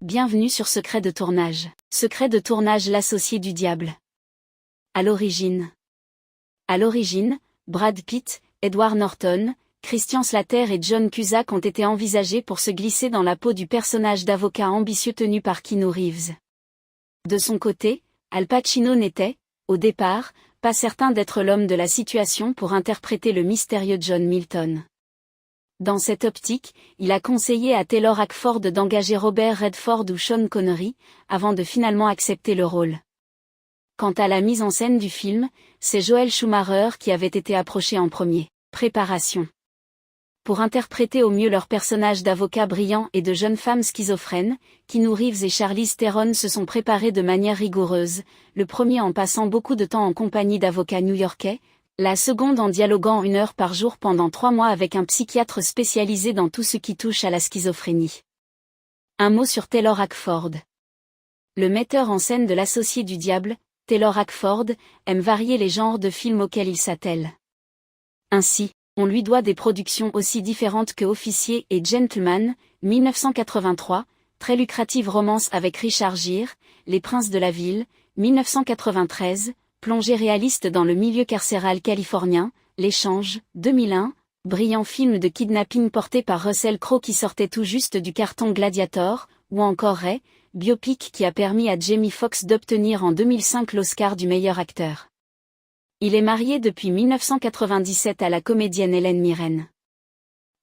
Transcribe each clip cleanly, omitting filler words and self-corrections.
bienvenue sur Secret de tournage. Secret de tournage, l'associé du diable. À l'origine, Brad Pitt, Edward Norton, Christian Slater et John Cusack ont été envisagés pour se glisser dans la peau du personnage d'avocat ambitieux tenu par Keanu Reeves. De son côté, Al Pacino n'était, au départ, pas certain d'être l'homme de la situation pour interpréter le mystérieux John Milton. Dans cette optique, il a conseillé à Taylor Hackford d'engager Robert Redford ou Sean Connery, avant de finalement accepter le rôle. Quant à la mise en scène du film, c'est Joel Schumacher qui avait été approché en premier. Préparation. Pour interpréter au mieux leurs personnages d'avocats brillants et de jeunes femmes schizophrènes, Keanu Reeves et Charlize Theron se sont préparés de manière rigoureuse, le premier en passant beaucoup de temps en compagnie d'avocats new-yorkais, la seconde en dialoguant 1 heure par jour pendant 3 mois avec un psychiatre spécialisé dans tout ce qui touche à la schizophrénie. Un mot sur Taylor Hackford. Le metteur en scène de l'associé du diable, Taylor Hackford, aime varier les genres de films auxquels il s'attelle. Ainsi, on lui doit des productions aussi différentes que Officier et Gentleman, 1983, très lucrative romance avec Richard Gere, Les Princes de la Ville, 1993, plongée réaliste dans le milieu carcéral californien, L'Échange, 2001, brillant film de kidnapping porté par Russell Crowe qui sortait tout juste du carton Gladiator, ou encore Ray, biopic qui a permis à Jamie Foxx d'obtenir en 2005 l'Oscar du meilleur acteur. Il est marié depuis 1997 à la comédienne Hélène Mirren.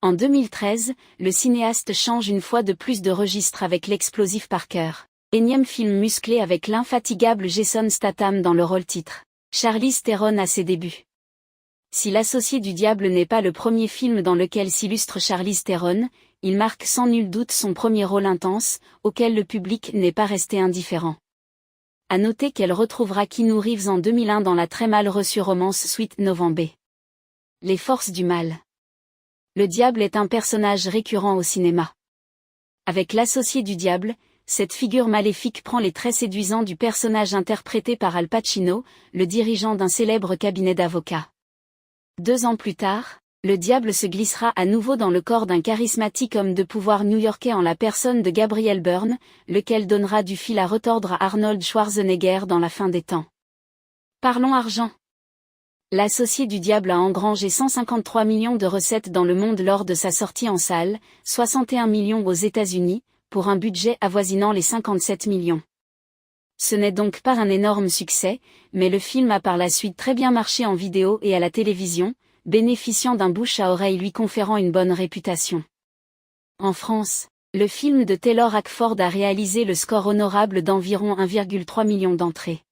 En 2013, le cinéaste change une fois de plus de registre avec L'Explosif Parker. Énième film musclé avec l'infatigable Jason Statham dans le rôle titre. Charlize Theron à ses débuts. Si L'associé du diable n'est pas le premier film dans lequel s'illustre Charlize Theron, il marque sans nul doute son premier rôle intense, auquel le public n'est pas resté indifférent. À noter qu'elle retrouvera Keanu Reeves en 2001 dans la très mal reçue romance Sweet November. Les forces du mal. Le diable est un personnage récurrent au cinéma. Avec L'associé du diable, cette figure maléfique prend les traits séduisants du personnage interprété par Al Pacino, le dirigeant d'un célèbre cabinet d'avocats. 2 ans plus tard, le diable se glissera à nouveau dans le corps d'un charismatique homme de pouvoir new-yorkais en la personne de Gabriel Byrne, lequel donnera du fil à retordre à Arnold Schwarzenegger dans La fin des temps. Parlons argent. L'associé du diable a engrangé 153 millions de recettes dans le monde lors de sa sortie en salle, 61 millions aux États-Unis, pour un budget avoisinant les 57 millions. Ce n'est donc pas un énorme succès, mais le film a par la suite très bien marché en vidéo et à la télévision, bénéficiant d'un bouche à oreille lui conférant une bonne réputation. En France, le film de Taylor Hackford a réalisé le score honorable d'environ 1,3 million d'entrées.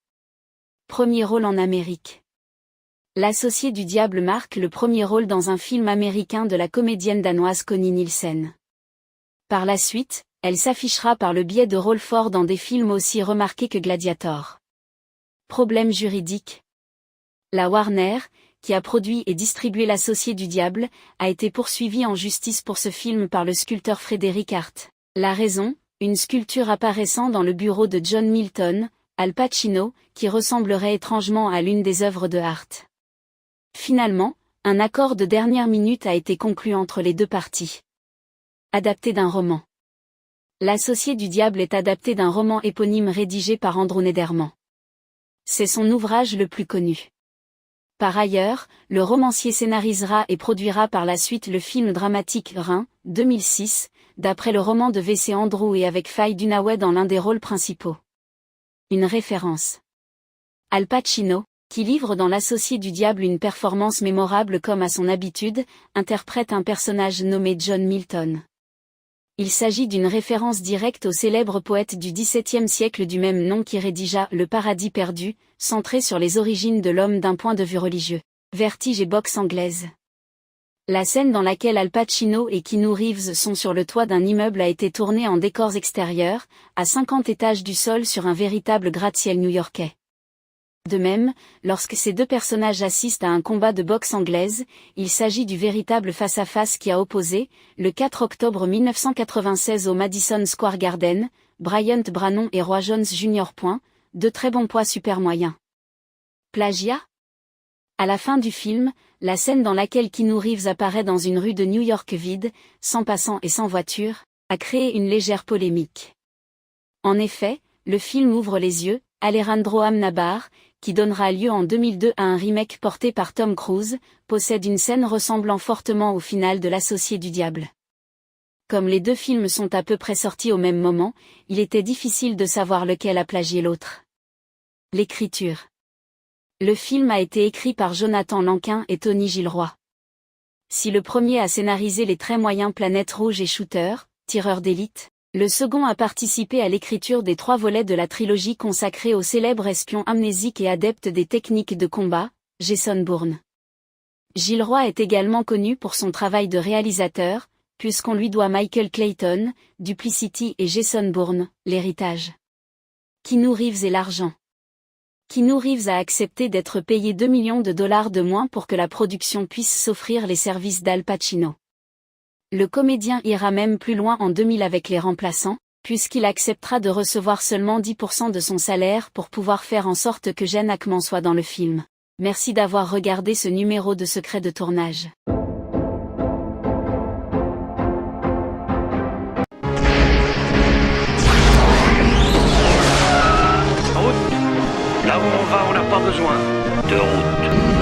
Premier rôle en Amérique. L'associé du diable marque le premier rôle dans un film américain de la comédienne danoise Connie Nielsen. Par la suite, elle s'affichera par le biais de rôles forts dans des films aussi remarqués que Gladiator. Problème juridique. La Warner, qui a produit et distribué L'associé du diable, a été poursuivie en justice pour ce film par le sculpteur Frédéric Hart. La raison, une sculpture apparaissant dans le bureau de John Milton, Al Pacino, qui ressemblerait étrangement à l'une des œuvres de Hart. Finalement, un accord de dernière minute a été conclu entre les deux parties. Adapté d'un roman. L'associé du diable est adapté d'un roman éponyme rédigé par Andrew Neiderman. C'est son ouvrage le plus connu. Par ailleurs, le romancier scénarisera et produira par la suite le film dramatique Rhin, 2006, d'après le roman de V.C. Andrews et avec Faye Dunaway dans l'un des rôles principaux. Une référence. Al Pacino, qui livre dans L'associé du diable une performance mémorable comme à son habitude, interprète un personnage nommé John Milton. Il s'agit d'une référence directe au célèbre poète du XVIIe siècle du même nom qui rédigea Le Paradis perdu, centré sur les origines de l'homme d'un point de vue religieux. Vertige et boxe anglaise. La scène dans laquelle Al Pacino et Keanu Reeves sont sur le toit d'un immeuble a été tournée en décors extérieurs, à 50 étages du sol sur un véritable gratte-ciel new-yorkais. De même, lorsque ces deux personnages assistent à un combat de boxe anglaise, il s'agit du véritable face-à-face qui a opposé, le 4 octobre 1996 au Madison Square Garden, Bryant Brannon et Roy Jones Jr. De très bons poids super moyens. Plagiat ? À la fin du film, la scène dans laquelle Keanu Reeves apparaît dans une rue de New York vide, sans passants et sans voiture, a créé une légère polémique. En effet, le film ouvre les yeux, Alejandro Amenábar, qui donnera lieu en 2002 à un remake porté par Tom Cruise, possède une scène ressemblant fortement au final de L'Associé du Diable. Comme les deux films sont à peu près sortis au même moment, il était difficile de savoir lequel a plagié l'autre. L'écriture. Le film a été écrit par Jonathan Lanquin et Tony Gilroy. Si le premier a scénarisé les très moyens Planète Rouge et Shooter, tireur d'élite, le second a participé à l'écriture des 3 volets de la trilogie consacrée au célèbre espion amnésique et adepte des techniques de combat, Jason Bourne. Gilroy est également connu pour son travail de réalisateur, puisqu'on lui doit Michael Clayton, Duplicity et Jason Bourne, l'héritage. Keanu Reeves et l'argent. Keanu Reeves a accepté d'être payé 2 millions de dollars de moins pour que la production puisse s'offrir les services d'Al Pacino. Le comédien ira même plus loin en 2000 avec Les Remplaçants, puisqu'il acceptera de recevoir seulement 10% de son salaire pour pouvoir faire en sorte que Gene Hackman soit dans le film. Merci d'avoir regardé ce numéro de Secret de tournage. Là où on va, on n'a pas besoin de route.